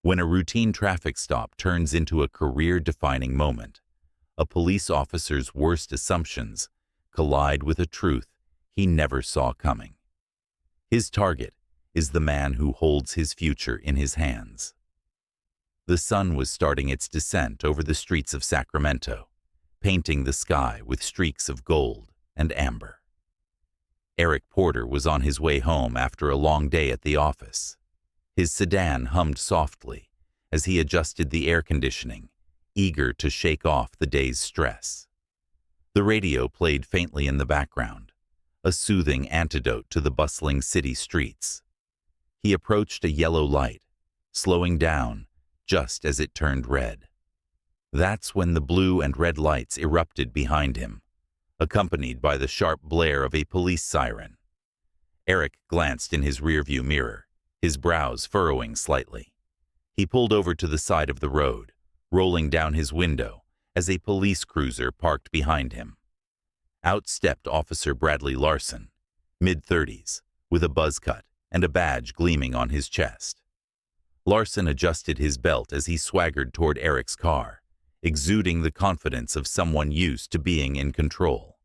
When a routine traffic stop turns into a career-defining moment, a police officer's worst assumptions collide with a truth he never saw coming. His target is the man who holds his future in his hands. The sun was starting its descent over the streets of Sacramento, painting the sky with streaks of gold and amber. Eric Porter was on his way home after a long day at the office. His sedan hummed softly as he adjusted the air conditioning, eager to shake off the day's stress. The radio played faintly in the background, a soothing antidote to the bustling city streets. He approached a yellow light, slowing down just as it turned red. That's when the blue and red lights erupted behind him, accompanied by the sharp blare of a police siren. Eric glanced in his rearview mirror, his brows furrowing slightly. He pulled over to the side of the road, rolling down his window as a police cruiser parked behind him. Out stepped Officer Bradley Larson, mid-30s, with a buzz cut and a badge gleaming on his chest. Larson adjusted his belt as he swaggered toward Eric's car, exuding the confidence of someone used to being in control.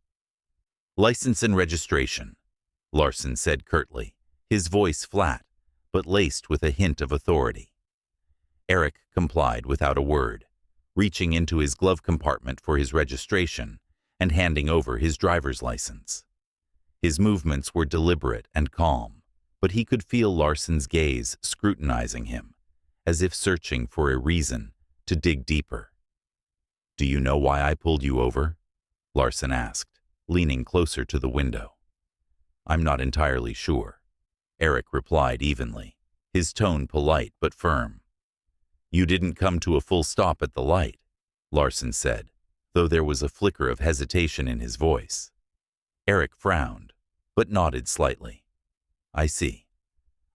"License and registration," Larson said curtly, his voice flat, but laced with a hint of authority. Eric complied without a word, reaching into his glove compartment for his registration and handing over his driver's license. His movements were deliberate and calm, but he could feel Larson's gaze scrutinizing him, as if searching for a reason to dig deeper. "Do you know why I pulled you over?" Larson asked, leaning closer to the window. "I'm not entirely sure," Eric replied evenly, his tone polite but firm. "You didn't come to a full stop at the light," Larson said, though there was a flicker of hesitation in his voice. Eric frowned, but nodded slightly. "I see.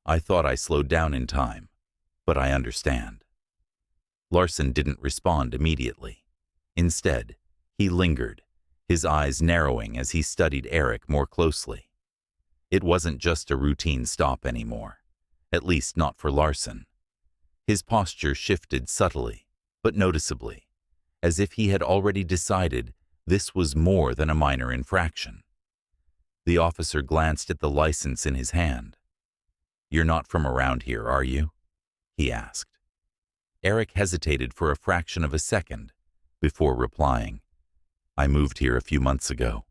I thought I slowed down in time, but I understand." Larson didn't respond immediately. Instead, he lingered, his eyes narrowing as he studied Eric more closely. It wasn't just a routine stop anymore, at least not for Larson. His posture shifted subtly, but noticeably, as if he had already decided this was more than a minor infraction. The officer glanced at the license in his hand. "You're not from around here, are you?" he asked. Eric hesitated for a fraction of a second before replying, "I moved here a few months ago.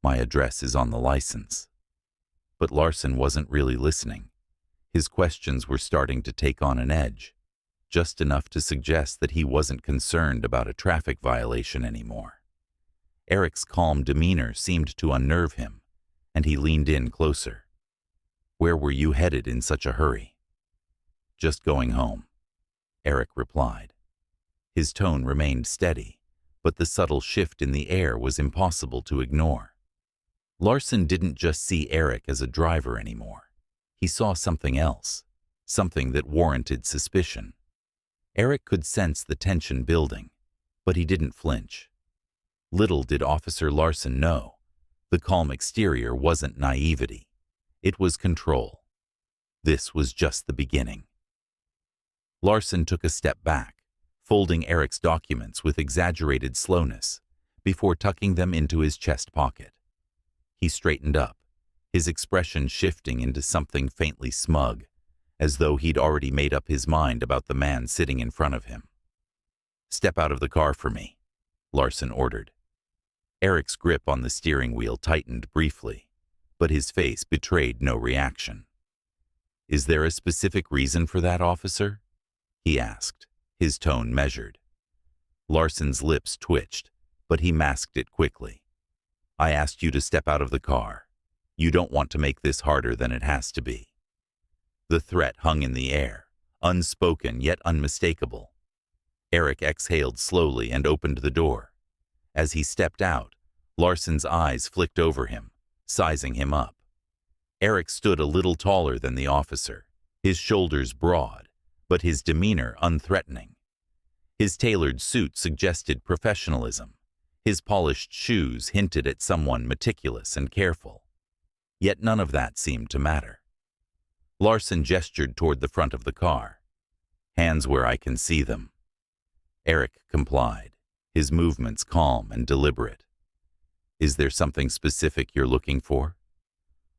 My address is on the license." But Larson wasn't really listening. His questions were starting to take on an edge, just enough to suggest that he wasn't concerned about a traffic violation anymore. Eric's calm demeanor seemed to unnerve him, and he leaned in closer. "Where were you headed in such a hurry?" "Just going home," Eric replied. His tone remained steady, but the subtle shift in the air was impossible to ignore. Larson didn't just see Eric as a driver anymore. He saw something else, something that warranted suspicion. Eric could sense the tension building, but he didn't flinch. Little did Officer Larson know, the calm exterior wasn't naivety. It was control. This was just the beginning. Larson took a step back, folding Eric's documents with exaggerated slowness before tucking them into his chest pocket. He straightened up, his expression shifting into something faintly smug, as though he'd already made up his mind about the man sitting in front of him. "Step out of the car for me," Larson ordered. Eric's grip on the steering wheel tightened briefly, but his face betrayed no reaction. "Is there a specific reason for that, officer?" he asked, his tone measured. Larson's lips twitched, but he masked it quickly. "I asked you to step out of the car. You don't want to make this harder than it has to be." The threat hung in the air, unspoken yet unmistakable. Eric exhaled slowly and opened the door. As he stepped out, Larson's eyes flicked over him, sizing him up. Eric stood a little taller than the officer, his shoulders broad, but his demeanor unthreatening. His tailored suit suggested professionalism. His polished shoes hinted at someone meticulous and careful. Yet none of that seemed to matter. Larson gestured toward the front of the car. Hands where I can see them. Eric complied, his movements calm and deliberate. Is there something specific you're looking for?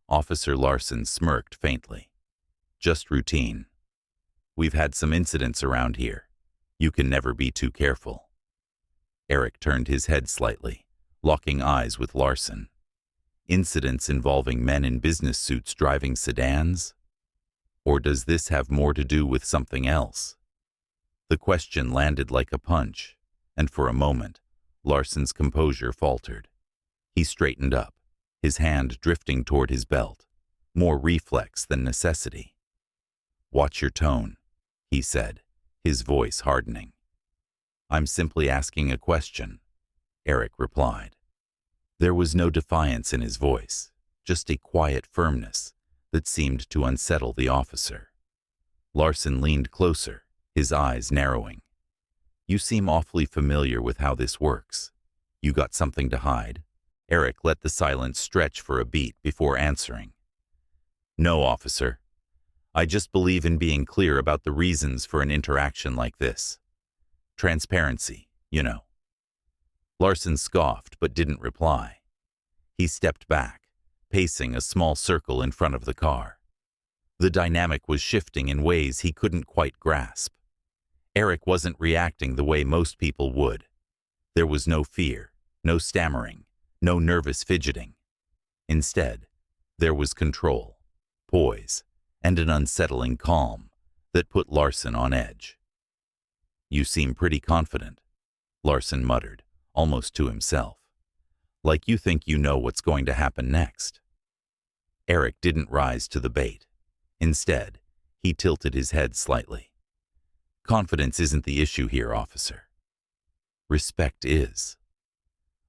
Officer Larson smirked faintly. Just routine. We've had some incidents around here. You can never be too careful. Eric turned his head slightly, locking eyes with Larson. Incidents involving men in business suits driving sedans? Or does this have more to do with something else? The question landed like a punch, and for a moment, Larson's composure faltered. He straightened up, his hand drifting toward his belt, more reflex than necessity. Watch your tone, he said, his voice hardening. I'm simply asking a question, Eric replied. There was no defiance in his voice, just a quiet firmness that seemed to unsettle the officer. Larson leaned closer, his eyes narrowing. You seem awfully familiar with how this works. You got something to hide? Eric let the silence stretch for a beat before answering. No, officer. I just believe in being clear about the reasons for an interaction like this. Transparency, you know. Larson scoffed but didn't reply. He stepped back, pacing a small circle in front of the car. The dynamic was shifting in ways he couldn't quite grasp. Eric wasn't reacting the way most people would. There was no fear, no stammering, no nervous fidgeting. Instead, there was control, poise, and an unsettling calm that put Larson on edge. You seem pretty confident, Larson muttered, almost to himself. Like you think you know what's going to happen next. Eric didn't rise to the bait. Instead, he tilted his head slightly. Confidence isn't the issue here, officer. Respect is.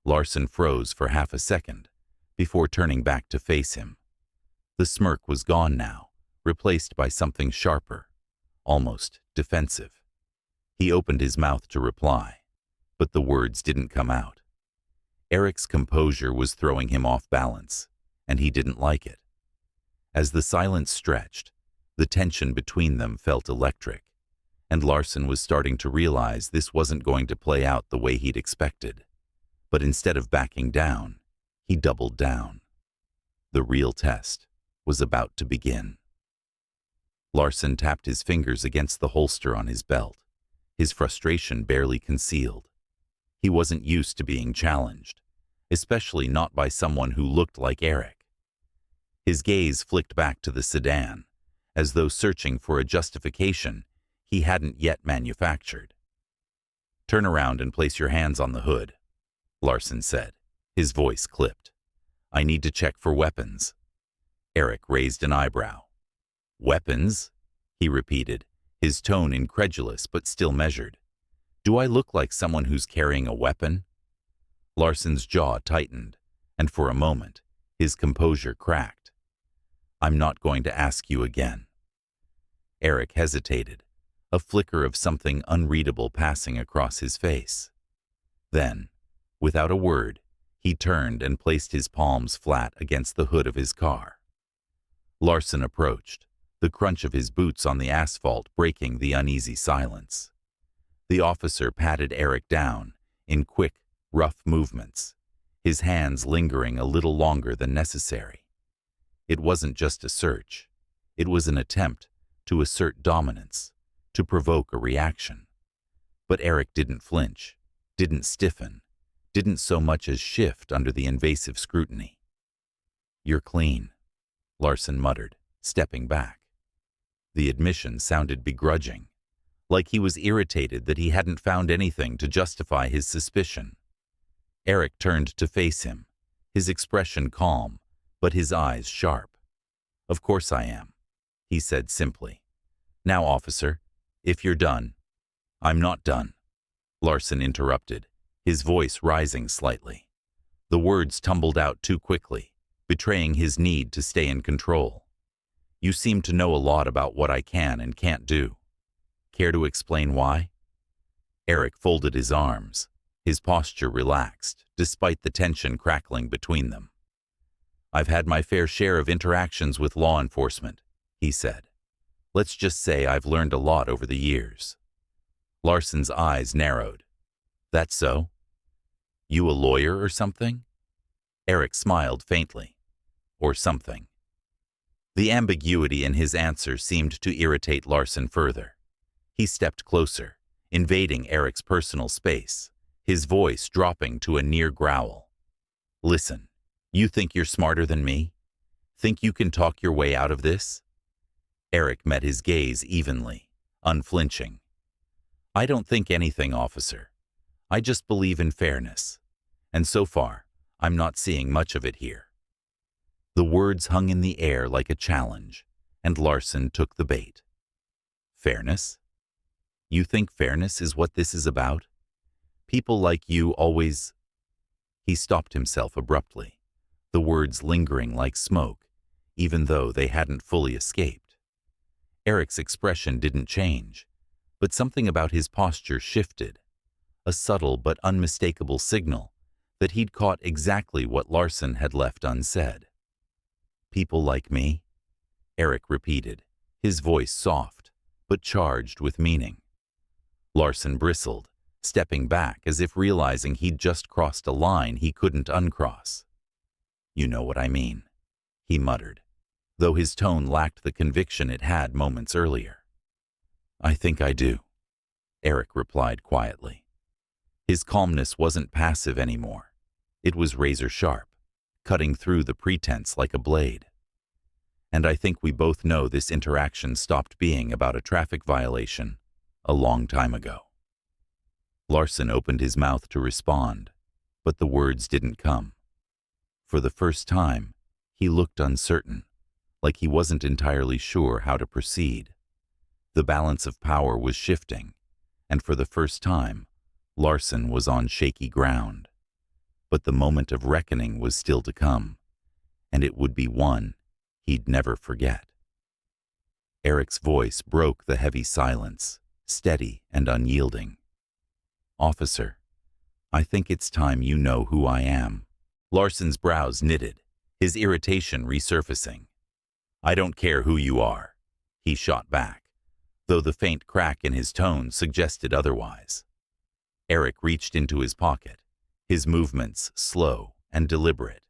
Larson froze for half a second before turning back to face him. The smirk was gone now, replaced by something sharper, almost defensive. He opened his mouth to reply, but the words didn't come out. Eric's composure was throwing him off balance, and he didn't like it. As the silence stretched, the tension between them felt electric, and Larson was starting to realize this wasn't going to play out the way he'd expected. But instead of backing down, he doubled down. The real test was about to begin. Larson tapped his fingers against the holster on his belt, his frustration barely concealed. He wasn't used to being challenged, especially not by someone who looked like Eric. His gaze flicked back to the sedan, as though searching for a justification he hadn't yet manufactured. Turn around and place your hands on the hood, Larson said, his voice clipped. I need to check for weapons. Eric raised an eyebrow. Weapons? He repeated, his tone incredulous but still measured. Do I look like someone who's carrying a weapon? Larson's jaw tightened, and for a moment, his composure cracked. I'm not going to ask you again. Eric hesitated, a flicker of something unreadable passing across his face. Then, without a word, he turned and placed his palms flat against the hood of his car. Larson approached, the crunch of his boots on the asphalt breaking the uneasy silence. The officer patted Eric down in quick, rough movements, his hands lingering a little longer than necessary. It wasn't just a search. It was an attempt to assert dominance, to provoke a reaction. But Eric didn't flinch, didn't stiffen, didn't so much as shift under the invasive scrutiny. You're clean, Larson muttered, stepping back. The admission sounded begrudging, like he was irritated that he hadn't found anything to justify his suspicion. Eric turned to face him, his expression calm, but his eyes sharp. Of course I am, he said simply. Now, officer, if you're done. I'm not done, Larson interrupted, his voice rising slightly. The words tumbled out too quickly, betraying his need to stay in control. You seem to know a lot about what I can and can't do. Care to explain why? Eric folded his arms, his posture relaxed, despite the tension crackling between them. I've had my fair share of interactions with law enforcement, he said. Let's just say I've learned a lot over the years. Larson's eyes narrowed. That so? You a lawyer or something? Eric smiled faintly. Or something. The ambiguity in his answer seemed to irritate Larson further. He stepped closer, invading Eric's personal space, his voice dropping to a near growl. Listen, you think you're smarter than me? Think you can talk your way out of this? Eric met his gaze evenly, unflinching. I don't think anything, officer. I just believe in fairness. And so far, I'm not seeing much of it here. The words hung in the air like a challenge, and Larson took the bait. Fairness? You think fairness is what this is about? People like you always... He stopped himself abruptly, the words lingering like smoke, even though they hadn't fully escaped. Eric's expression didn't change, but something about his posture shifted, a subtle but unmistakable signal that he'd caught exactly what Larson had left unsaid. People like me? Eric repeated, his voice soft, but charged with meaning. Larson bristled, stepping back as if realizing he'd just crossed a line he couldn't uncross. You know what I mean, he muttered, though his tone lacked the conviction it had moments earlier. I think I do, Eric replied quietly. His calmness wasn't passive anymore. It was razor-sharp, cutting through the pretense like a blade. And I think we both know this interaction stopped being about a traffic violation a long time ago. Larson opened his mouth to respond, but the words didn't come. For the first time, he looked uncertain, like he wasn't entirely sure how to proceed. The balance of power was shifting, and for the first time, Larson was on shaky ground. But the moment of reckoning was still to come, and it would be one he'd never forget. Eric's voice broke the heavy silence, steady and unyielding. Officer, I think it's time you know who I am. Larson's brows knitted, his irritation resurfacing. I don't care who you are, he shot back, though the faint crack in his tone suggested otherwise. Eric reached into his pocket, his movements slow and deliberate.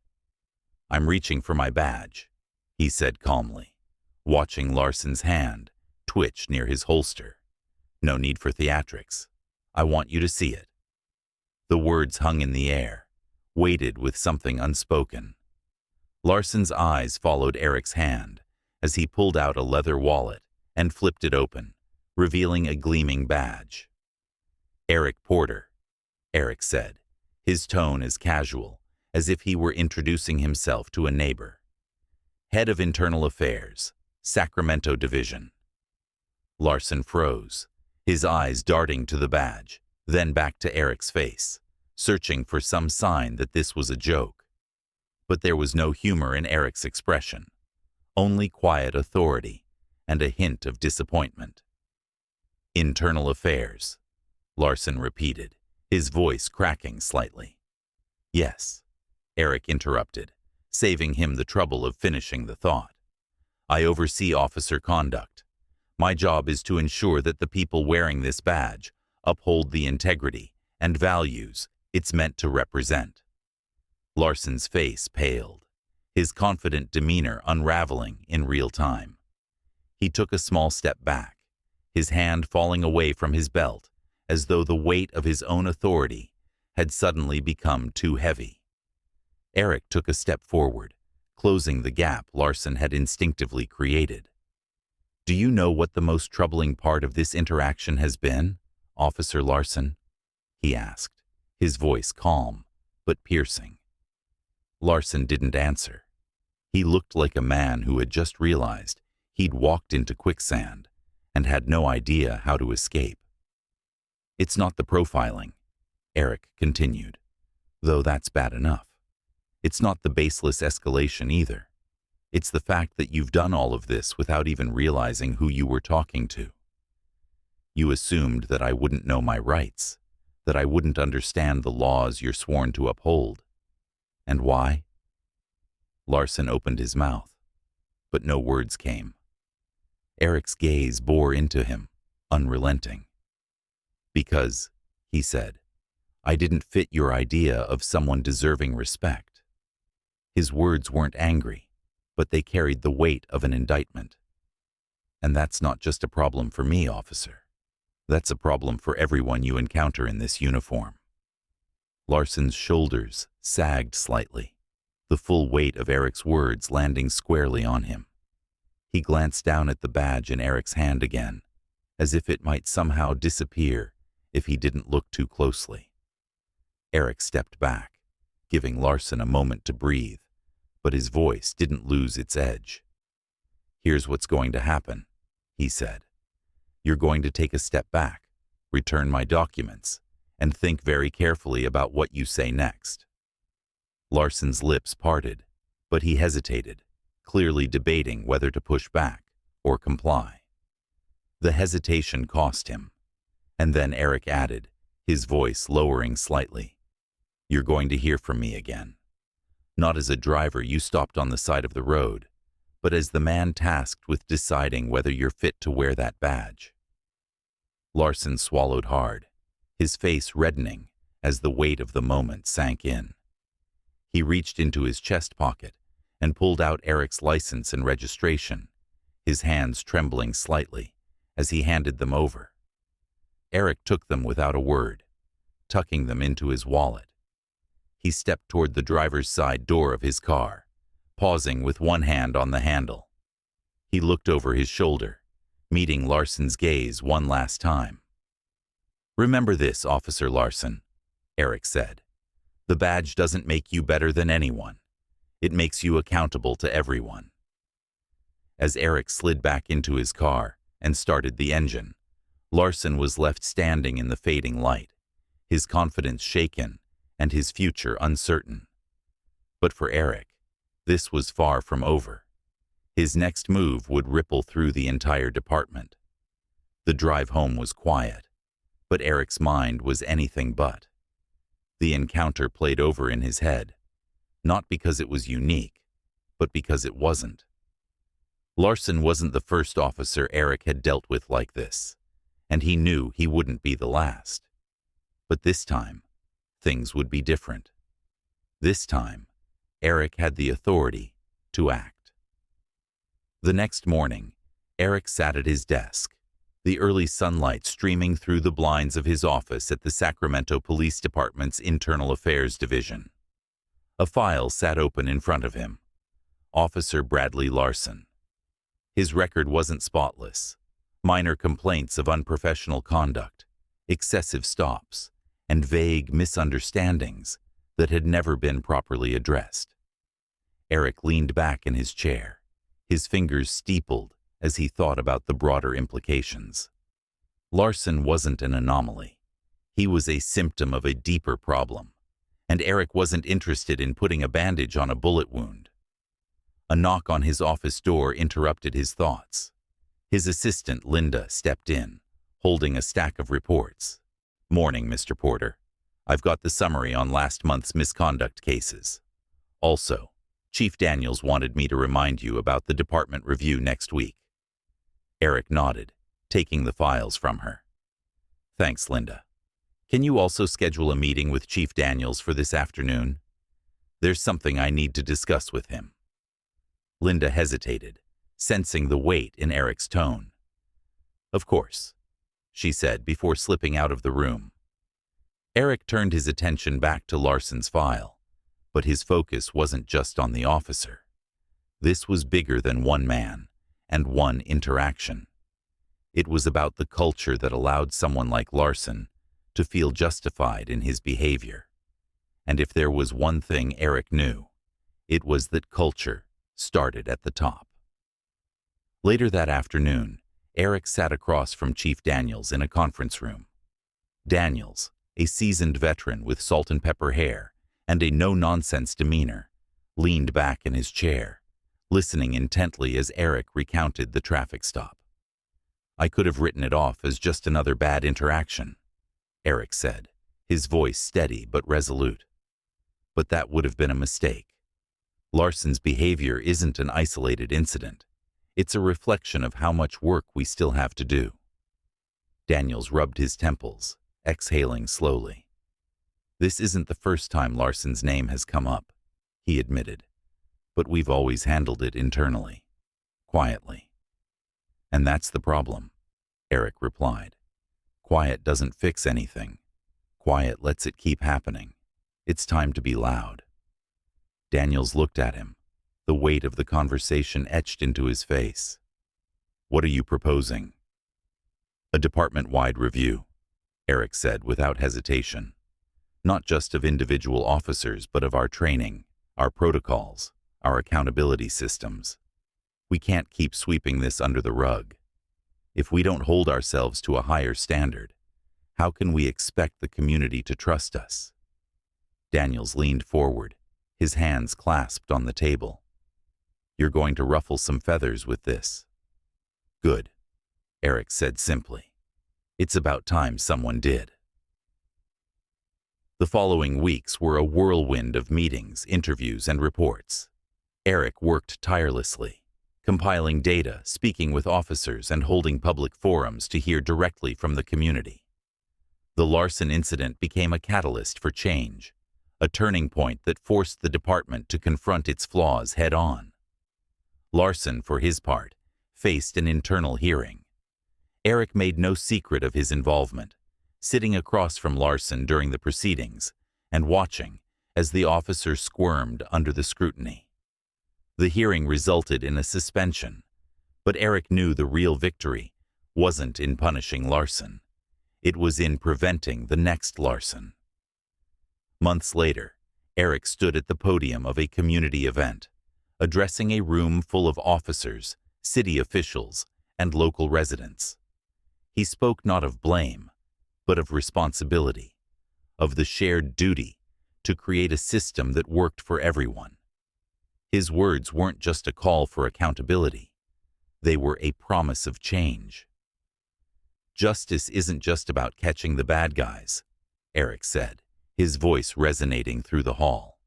I'm reaching for my badge, he said calmly, watching Larson's hand twitch near his holster. No need for theatrics. I want you to see it. The words hung in the air, weighted with something unspoken. Larson's eyes followed Eric's hand as he pulled out a leather wallet and flipped it open, revealing a gleaming badge. Eric Porter, Eric said, his tone as casual as if he were introducing himself to a neighbor. Head of Internal Affairs, Sacramento Division. Larson froze, his eyes darting to the badge, then back to Eric's face, searching for some sign that this was a joke. But there was no humor in Eric's expression, only quiet authority and a hint of disappointment. Internal Affairs, Larson repeated, his voice cracking slightly. Yes, Eric interrupted, saving him the trouble of finishing the thought. I oversee officer conduct. My job is to ensure that the people wearing this badge uphold the integrity and values it's meant to represent. Larson's face paled, his confident demeanor unraveling in real time. He took a small step back, his hand falling away from his belt as though the weight of his own authority had suddenly become too heavy. Eric took a step forward, closing the gap Larson had instinctively created. Do you know what the most troubling part of this interaction has been, Officer Larson? He asked, his voice calm but piercing. Larson didn't answer. He looked like a man who had just realized he'd walked into quicksand and had no idea how to escape. It's not the profiling, Eric continued, though that's bad enough. It's not the baseless escalation either. It's the fact that you've done all of this without even realizing who you were talking to. You assumed that I wouldn't know my rights, that I wouldn't understand the laws you're sworn to uphold. And why? Larson opened his mouth, but no words came. Eric's gaze bore into him, unrelenting. "Because," he said, "I didn't fit your idea of someone deserving respect." His words weren't angry, but they carried the weight of an indictment. "And that's not just a problem for me, officer. That's a problem for everyone you encounter in this uniform." Larson's shoulders sagged slightly, the full weight of Eric's words landing squarely on him. He glanced down at the badge in Eric's hand again, as if it might somehow disappear if he didn't look too closely. Eric stepped back, giving Larson a moment to breathe, but his voice didn't lose its edge. "Here's what's going to happen," he said. "You're going to take a step back, return my documents, and think very carefully about what you say next." Larson's lips parted, but he hesitated, clearly debating whether to push back or comply. The hesitation cost him, and then Eric added, his voice lowering slightly, "You're going to hear from me again. Not as a driver you stopped on the side of the road, but as the man tasked with deciding whether you're fit to wear that badge." Larson swallowed hard, his face reddening as the weight of the moment sank in. He reached into his chest pocket and pulled out Eric's license and registration, his hands trembling slightly as he handed them over. Eric took them without a word, tucking them into his wallet. He stepped toward the driver's side door of his car, pausing with one hand on the handle. He looked over his shoulder, meeting Larson's gaze one last time. "Remember this, Officer Larson," Eric said. "The badge doesn't make you better than anyone. It makes you accountable to everyone." As Eric slid back into his car and started the engine, Larson was left standing in the fading light, his confidence shaken and his future uncertain. But for Eric, this was far from over. His next move would ripple through the entire department. The drive home was quiet, but Eric's mind was anything but. The encounter played over in his head, not because it was unique, but because it wasn't. Larson wasn't the first officer Eric had dealt with like this, and he knew he wouldn't be the last. But this time, things would be different. This time, Eric had the authority to act. The next morning, Eric sat at his desk, the early sunlight streaming through the blinds of his office at the Sacramento Police Department's Internal Affairs Division. A file sat open in front of him. Officer Bradley Larson. His record wasn't spotless. Minor complaints of unprofessional conduct, excessive stops, and vague misunderstandings that had never been properly addressed. Eric leaned back in his chair, his fingers steepled as he thought about the broader implications. Larson wasn't an anomaly. He was a symptom of a deeper problem, and Eric wasn't interested in putting a bandage on a bullet wound. A knock on his office door interrupted his thoughts. His assistant, Linda, stepped in, holding a stack of reports. "Morning, Mr. Porter. I've got the summary on last month's misconduct cases. Also, Chief Daniels wanted me to remind you about the department review next week." Eric nodded, taking the files from her. "Thanks, Linda. Can you also schedule a meeting with Chief Daniels for this afternoon? There's something I need to discuss with him." Linda hesitated, sensing the weight in Eric's tone. "Of course," she said before slipping out of the room. Eric turned his attention back to Larson's file, but his focus wasn't just on the officer. This was bigger than one man and one interaction. It was about the culture that allowed someone like Larson to feel justified in his behavior. And if there was one thing Eric knew, it was that culture started at the top. Later that afternoon, Eric sat across from Chief Daniels in a conference room. Daniels, a seasoned veteran with salt and pepper hair and a no-nonsense demeanor, leaned back in his chair, listening intently as Eric recounted the traffic stop. "I could have written it off as just another bad interaction," Eric said, his voice steady but resolute. "But that would have been a mistake. Larson's behavior isn't an isolated incident. It's a reflection of how much work we still have to do. Daniels rubbed his temples, exhaling slowly. This isn't the first time Larson's name has come up, he admitted, but we've always handled it internally, quietly. And that's the problem, Eric replied. Quiet doesn't fix anything. Quiet lets it keep happening. It's time to be loud. Daniels looked at him, the weight of the conversation etched into his face. What are you proposing? A department-wide review, Eric said without hesitation. Not just of individual officers, but of our training, our protocols, our accountability systems. We can't keep sweeping this under the rug. If we don't hold ourselves to a higher standard, how can we expect the community to trust us? Daniels leaned forward, his hands clasped on the table. You're going to ruffle some feathers with this. Good, Eric said simply. It's about time someone did. The following weeks were a whirlwind of meetings, interviews, and reports. Eric worked tirelessly, compiling data, speaking with officers, and holding public forums to hear directly from the community. The Larson incident became a catalyst for change, a turning point that forced the department to confront its flaws head-on. Larson, for his part, faced an internal hearing. Eric made no secret of his involvement, sitting across from Larson during the proceedings and watching as the officer squirmed under the scrutiny. The hearing resulted in a suspension, but Eric knew the real victory wasn't in punishing Larson. It was in preventing the next Larson. Months later, Eric stood at the podium of a community event, addressing a room full of officers, city officials, and local residents. He spoke not of blame, but of responsibility, of the shared duty to create a system that worked for everyone. His words weren't just a call for accountability. They were a promise of change. Justice isn't just about catching the bad guys, Eric said, his voice resonating through the hall.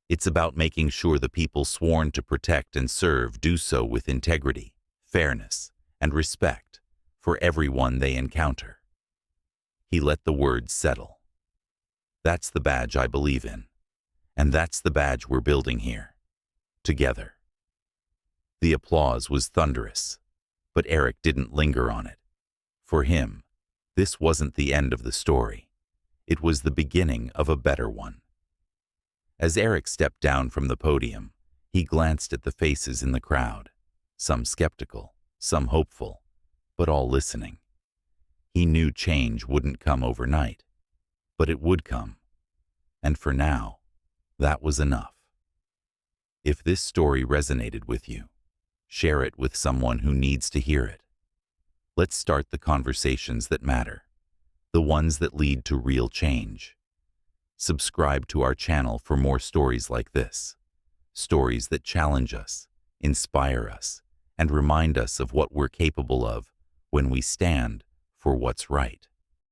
It's about making sure the people sworn to protect and serve do so with integrity, fairness, and respect for everyone they encounter. He let the words settle. That's the badge I believe in, and that's the badge we're building here, together. The applause was thunderous, but Eric didn't linger on it. For him, this wasn't the end of the story. It was the beginning of a better one. As Eric stepped down from the podium, he glanced at the faces in the crowd, some skeptical, some hopeful, but all listening. He knew change wouldn't come overnight, but it would come. And for now, that was enough. If this story resonated with you, share it with someone who needs to hear it. Let's start the conversations that matter, the ones that lead to real change. Subscribe to our channel for more stories like this, stories that challenge us, inspire us, and remind us of what we're capable of when we stand for what's right.